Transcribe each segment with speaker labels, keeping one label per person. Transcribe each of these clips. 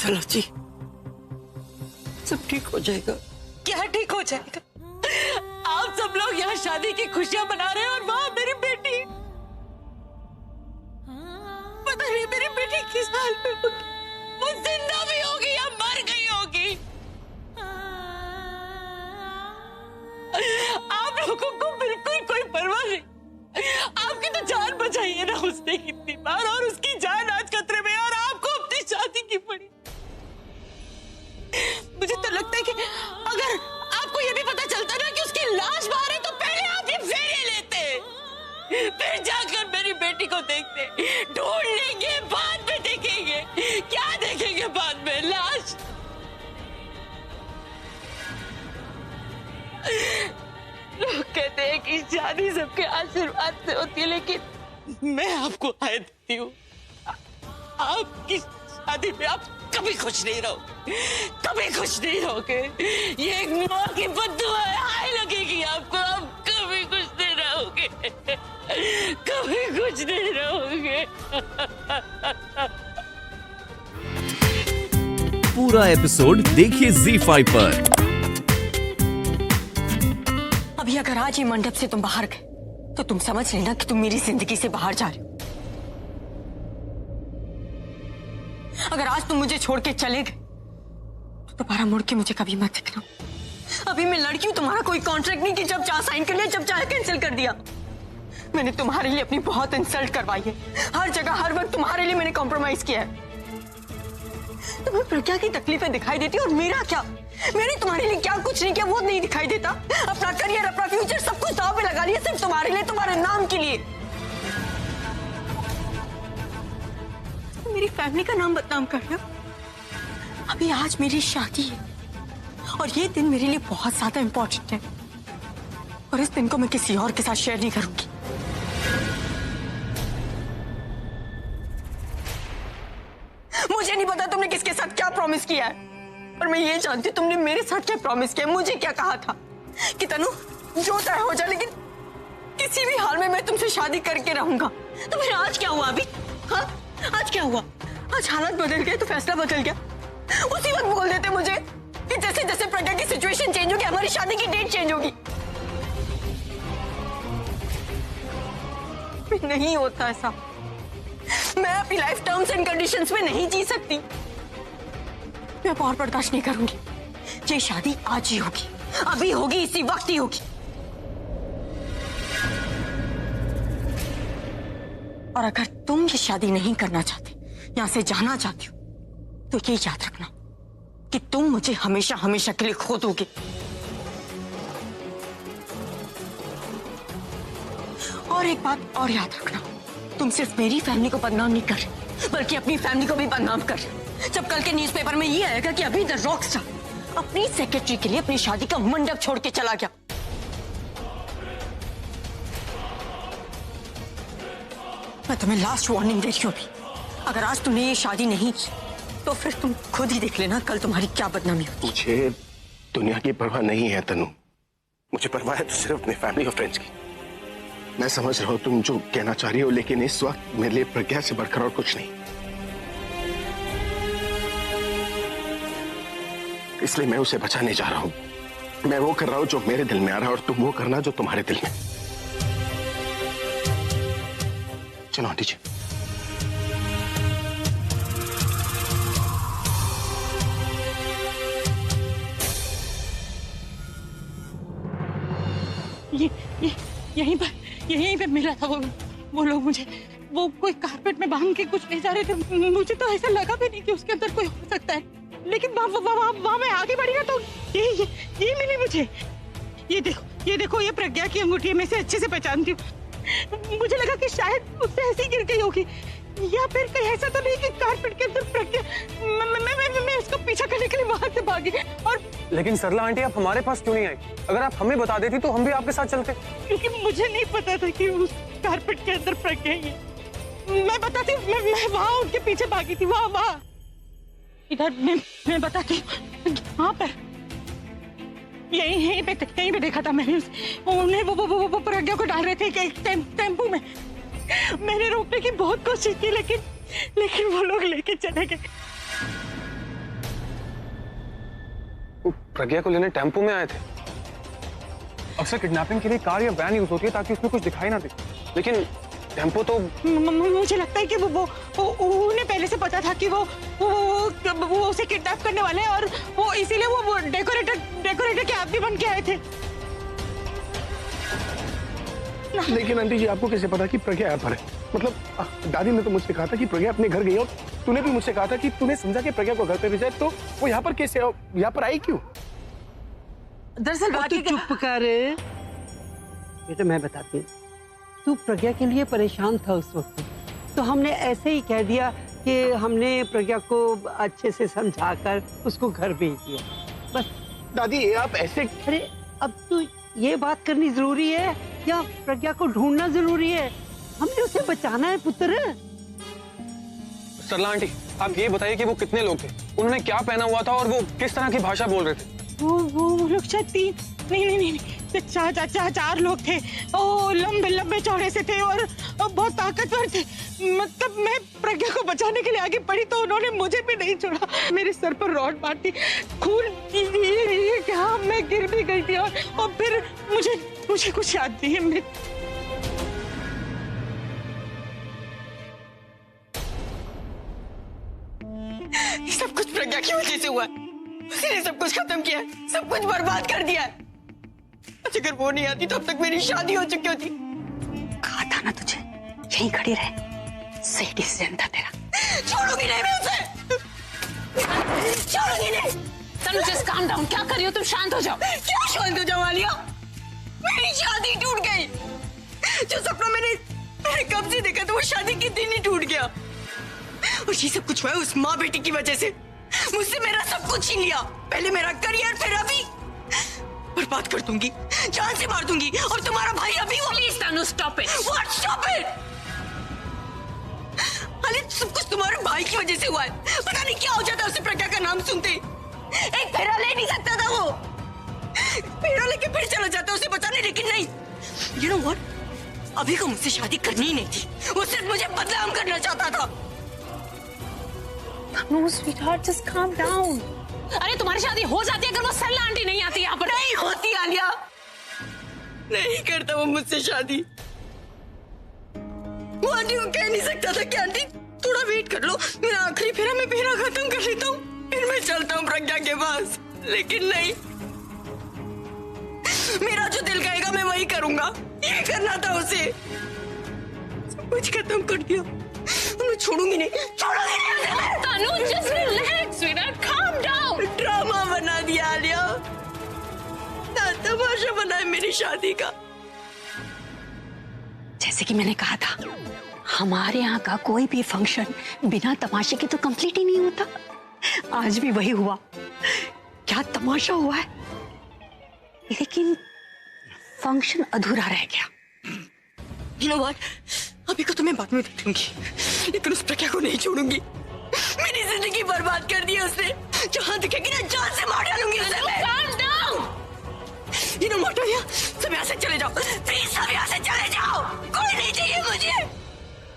Speaker 1: चलो जी, सब ठीक हो जाएगा।
Speaker 2: क्या ठीक हो जाएगा? आप सब लोग यहाँ शादी की खुशियां मना रहे हैं और वहां मेरी बेटी, पता नहीं मेरी बेटी किस हाल में होगी, वो जिंदा भी होगी या मर गई होगी। आप लोगों को बिल्कुल कोई परवाह नहीं। आपकी तो जान बचाई है ना उसने कितनी बार, और उसकी जान आज खतरे में है और आपको अपनी शादी की पड़ी। मुझे तो लगता है कि अगर आपको ये भी पता चलता ना कि उसकी लाश बाहर है तो पहले आप ये फेरे लेते, फिर जाकर मेरी बेटी को देखते। ढूंढ लेंगे, बाद में देखेंगे। क्या देखेंगे बाद में? लाश। लोग कहते हैं कि शादी सबके आशीर्वाद से होती है, लेकिन मैं आपको आय देती हूँ, आपकी शादी में आप कभी खुश नहीं रहोगे, कभी खुश नहीं रहोगे। ये एक माँ की बद्दुआ है, हाय लगेगी आपको। आप कभी खुश नहीं रहोगे, कभी खुश नहीं रहोगे।
Speaker 3: पूरा एपिसोड देखिए ZEE5 पर।
Speaker 2: अभी अगर आज ही मंडप से तुम बाहर गए तो तुम समझ लेना कि तुम मेरी जिंदगी से बाहर जा रहे हो। अगर आज तुम मुझे छोड़ के चले गए तो दोबारा मुड़ के मुझे कभी मत देखना। अभी मैं लड़की हूं, तुम्हारा कोई कॉन्ट्रैक्ट नहीं कि जब चाहे साइन कर लिया, जब चाहे कैंसिल कर दिया। मैंने तुम्हारे लिए अपनी बहुत इंसल्ट करवाई है, हर जगह हर वक्त तुम्हारे लिए मैंने कॉम्प्रोमाइज किया है। तुम्हें प्रज्ञा की तकलीफें दिखाई देती और मेरा क्या? मैंने तुम्हारे लिए क्या कुछ नहीं किया वो नहीं दिखाई देता? अपना करियर, अपना फ्यूचर सब कुछ दांव पे लगा लिया सिर्फ तुम्हारे लिए, तुम्हारे नाम के लिए। मेरी फैमिली का नाम बदनाम कर रहे हो। अभी आज मेरी शादी है और ये दिन मेरे लिए बहुत ज्यादा इंपॉर्टेंट है, और इस दिन को मैं किसी और के साथ शेयर नहीं करूंगी। मुझे नहीं पता तुमने किसके साथ क्या प्रॉमिस किया है, पर मैं ये जानती हूँ तुमने मेरे साथ क्या प्रॉमिस किया। मुझे क्या कहा था कि तनु जो चाहे हो जाए, लेकिन किसी भी हाल में मैं तुमसे शादी करके रहूंगा। तो फिर आज क्या हुआ? अभी हाँ, आज क्या हुआ? आज हालात बदल गए तो फैसला बदल गया। उसी वक्त बोल देते मुझे कि जैसे जैसे प्रज्ञा की सिचुएशन चेंज होगी हमारी शादी की डेट चेंज होगी। नहीं होता ऐसा। मैं अपनी लाइफ टर्म्स एंड कंडीशंस में नहीं जी सकती। मैं और बर्दाश्त नहीं करूंगी। ये शादी आज ही होगी, अभी होगी, इसी वक्त ही होगी। और अगर तुम ये शादी नहीं करना चाहते, यहां से जाना चाहती हो, तो ये याद रखना कि तुम मुझे हमेशा हमेशा के लिए खो दोगे। और एक बात और याद रखना, तुम सिर्फ मेरी फैमिली को बदनाम नहीं कर रहे, बल्कि अपनी फैमिली को भी बदनाम कर रहे। जब कल के न्यूज़पेपर में ये आएगा कि अभी द रॉकस्टार अपनी सेक्रेटरी के लिए अपनी शादी का मंडप छोड़ के चला गया, मैं तुम्हें लास्ट वार्निंग दे रही हूं। अभी अगर आज तुमने ये शादी नहीं की तो फिर तुम खुद ही देख लेना कल तुम्हारी क्या बदनामी होती।
Speaker 4: मुझे दुनिया की परवाह नहीं है तनु, मुझे परवाह है तो सिर्फ अपने फैमिली और फ्रेंड्स की। मैं समझ रहा हूं तुम जो कहना चाह रही हो, लेकिन इस वक्त मेरे लिए प्रज्ञा से बढ़कर और कुछ नहीं। इसलिए मैं उसे बचाने जा रहा हूं। मैं वो कर रहा हूं जो मेरे दिल में आ रहा है और तुम वो करना जो तुम्हारे दिल में। चलो आंटी जी।
Speaker 2: यहीं पे मिला था वो लोग मुझे, वो कोई कारपेट में बांध के कुछ ले जा रहे थे। मुझे तो ऐसा लगा भी नहीं कि उसके अंदर कोई हो सकता है, लेकिन वहाँ मैं आगे बढ़ी ना तो ये मिली मुझे। ये देखो ये प्रज्ञा की अंगूठी में से अच्छे से पहचानती हूँ। मुझे लगा कि शायद उससे ऐसी गिर गई होगी, या फिर कहीं ऐसा तो नहीं कि कारपेट के अंदर प्रज्ञा। मैं उसको पीछा करने के लिए वहां से भागी। और
Speaker 5: लेकिन सरला आंटी आप हमारे पास क्यों नहीं आई? अगर आप हमें बता देती तो हम भी आपके साथ चलते।
Speaker 2: लेकिन मुझे नहीं पता था कि उस कारपेट के अंदर प्रज्ञा है। मैं बताती हूँ, मैं वहां उनके पीछे भागी थी। वहां इधर मैं बताती हूँ, वहां पर यहीं पे देखा था मैंने उन्हें। वो प्रज्ञा को डाल रहे थे एक टेम्पू में। मैंने रोकने की बहुत कोशिश की, लेकिन वो लोग लेके चले गए।
Speaker 5: वो प्रज्ञा को लेने टेम्पो में आए थे। अक्सर किडनैपिंग के लिए कार या वैन यूज होती है ताकि उसमें कुछ दिखाई ना दे, लेकिन टेम्पो तो
Speaker 6: मुझे लगता है कि वो उन्हें पहले से पता था कि वो उसे किडनैप करने वाले हैं और वो इसीलिए वो डेकोरेटर के आदमी बन के आए थे।
Speaker 4: लेकिन आंटी जी, आपको कैसे पता कि प्रज्ञा यहाँ पर है? मतलब दादी ने तो मुझसे कहा था कि प्रज्ञा अपने घर गई, और तूने भी मुझसे कहा था कि तूने समझा कि प्रज्ञा को घर पे भेजा है, तो वो यहाँ पर कैसे, यहाँ पर आई क्यों?
Speaker 2: दरअसल बात
Speaker 1: तू चुप कर। ये तो मैं बताती हूँ, तू प्रज्ञा के लिए परेशान था उस वक्त, तो हमने ऐसे ही कह दिया कि हमने प्रज्ञा को अच्छे से समझाकर उसको घर भेज दिया, बस।
Speaker 4: दादी ये आप ऐसे,
Speaker 1: अरे अब तू ये बात करनी जरूरी है या प्रज्ञा को ढूंढना जरूरी है? हमने उसे बचाना है पुत्र।
Speaker 5: सरला आंटी, आप ये बताइए कि वो कितने लोग थे, उन्होंने क्या पहना हुआ था और वो किस तरह की भाषा बोल रहे थे?
Speaker 6: वो लोग शायद तीन, नहीं, चार लोग थे। ओ लंबे चौड़े से थे और बहुत ताकतवर थे। मतलब मैं प्रज्ञा को बचाने के लिए आगे बढ़ी तो उन्होंने मुझे भी नहीं छोड़ा, मेरे सर पर रॉड मारती, खून ये क्या, मैं गिर भी गई थी और फिर मुझे कुछ याद नहीं है। मैं
Speaker 2: ये सब कुछ प्रज्ञा की वजह से हुआ है। उसने सब कुछ खत्म किया है, सब कुछ बर्बाद कर दिया है। अगर वो नहीं आती तो अब तक मेरी शादी हो चुकी होती।
Speaker 6: कहा था ना तुझे, यहीं खड़ी रहे, सही डिसीजन था तेरा।
Speaker 2: छोड़ूंगी नहीं मैं उसे, छोड़ूंगी नहीं।
Speaker 6: तनु जस्ट काम डाउन, क्या कर रही हो तुम? शांत हो जाओ।
Speaker 2: क्या शांत हो जाओ आलिया? मेरी शादी टूट गई। जो सपना मैंने कब से देखा था वो शादी के दिन ही टूट गया। और ये सब कुछ हुआ है उस माँ बेटी की वजह से। मुझसे मेरा सब कुछ छीन लिया, पहले मेरा करियर, फिर अभी बर्बाद कर दूंगी, जान से मार दूंगी। और तुम्हारा भाई अभी वो,
Speaker 6: please Tanu stop it.
Speaker 2: What stop it? अरे सब कुछ तुम्हारे भाई की वजह से हुआ है। पता नहीं क्या हो जाता उसे प्रज्ञा का नाम सुनते। एक फेरा ले नहीं सकता था वो, फेरा लेके फिर चला जाता उसे बचाने, लेकिन नहीं। यू नो व्हाट, अभी को मुझसे शादी करनी ही नहीं थी, वो सिर्फ मुझे बदनाम करना चाहता था।
Speaker 6: No, sweetheart, just calm down. अरे तुम्हारी शादी हो जाती है अगर वो सरला आंटी नहीं आती यहाँ पर।
Speaker 2: नहीं होती आलिया, नहीं करता वो मुझसे शादी। वो आंटी को कह नहीं सकता था कि आंटी थोड़ा वेट कर लो, मेरा आखिरी फेरा मैं फेरा खत्म कर लेता हूँ, फिर मैं चलता हूँ प्रज्ञा के पास। लेकिन नहीं, मेरा जो दिल कहेगा मैं वही करूंगा। ये करना था उसे, सब कुछ खत्म कर दिया। मैं छोड़ूंगी नहीं, छोड़ूंगी नहीं।
Speaker 6: तनु just relax, sweetheart, calm down.
Speaker 2: Drama बना दिया आलिया, तमाशा बना है मेरी शादी का।
Speaker 6: जैसे कि मैंने कहा था, हमारे यहाँ का कोई भी फंक्शन बिना तमाशे के तो कंप्लीट ही नहीं होता। आज भी वही हुआ, क्या तमाशा हुआ है, लेकिन फंक्शन अधूरा रह गया।
Speaker 2: You know what? अभी को तो मैं बाद में देख लूंगी, लेकिन उस प्रज्ञा को नहीं छोड़ूंगी। मेरी जिंदगी बर्बाद कर दी उसने, जहाँ दिखेगी ना जान से मार डालूंगी उसे मैं।
Speaker 6: Calm down.
Speaker 2: You know what, Alia, सब यहाँ से चले जाओ, प्लीज सब यहाँ से चले जाओ। कोई नहीं चाहिए मुझे,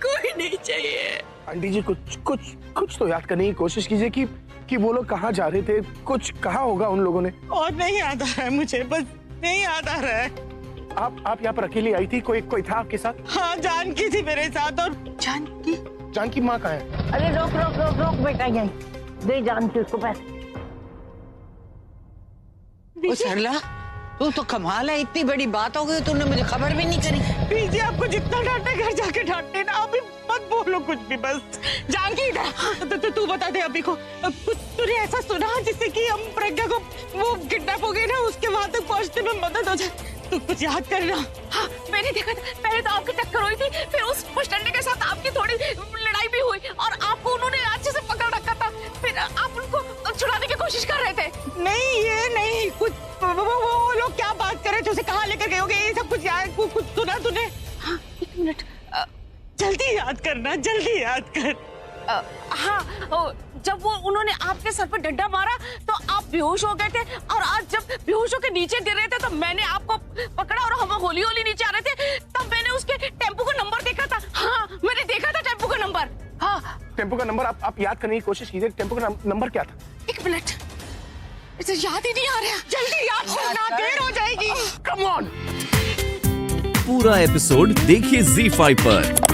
Speaker 2: कोई नहीं चाहिए।
Speaker 4: आंटी जी कुछ तो याद करने की कोशिश कीजिए कि वो लोग कहाँ जा रहे थे, कुछ कहा होगा उन लोगों ने।
Speaker 6: और नहीं याद आ रहा है मुझे, बस नहीं याद आ रहा है।
Speaker 4: आप यहाँ पर अकेली आई थी, कोई था आपके साथ?
Speaker 6: हाँ, जानकी थी मेरे साथ। और
Speaker 4: जानकी माँ कहाँ है?
Speaker 7: अरे रोक बेटा, यहीं दे जानकी उसको पैसे।
Speaker 1: ओ सरला, तू तो कमाल है, इतनी बड़ी बात हो गई तूने मुझे खबर भी नहीं करी।
Speaker 6: पीजी आपको जितना डांटे घर जाके डांटे ना, अभी मत बोलो कुछ भी। बस जानकी इधर, तू बता दे अभी को, कुछ तूने ऐसा सुना जिससे कि हम प्रज्ञा को, वो किडनैप हो गई ना, उसके वहां तक पहुंचने में मदद हो जाए। तू कुछ याद करना।
Speaker 8: हाँ, मैंने देखा था, पहले तो आपकी टक्कर हुई थी, फिर उस पुष्टंडे के साथ आपकी थोड़ी लड़ाई भी हुई और आपको उन्होंने अच्छे से पकड़ रखा था, फिर आप उनको छुड़ाने की कोशिश कर रहे थे।
Speaker 6: नहीं, ये नहीं, कुछ वो लोग क्या बात कर रहे थे, उसे कहाँ लेकर गए होगे, ये सब कुछ याद, कुछ सुना तूने?
Speaker 8: हाँ, एक मिनट,
Speaker 6: जल्दी याद करना, जल्दी याद कर।
Speaker 8: हाँ, जब वो उन्होंने आपके सर पे डंडा मारा तो आप बेहोश हो गए थे, और आज जब बेहोश होकर नीचे गिर रहे थे तो मैंने आपको पकड़ा और हम होली होली नीचे आ रहे थे, तब मैंने उसके टेम्पो का नंबर देखा था। हाँ, मैंने देखा था टेम्पो का नंबर। हाँ,
Speaker 4: टेम्पो का नंबर आप याद करने की कोशिश कीजिए, टेम्पो का नंबर क्या था?
Speaker 8: एक मिनट, इसे याद ही नहीं आ रहा।
Speaker 6: जल्दी याद करना, देर हो जाएगी।
Speaker 4: Come on.
Speaker 3: पूरा एपिसोड देखिए ZEE5 पर।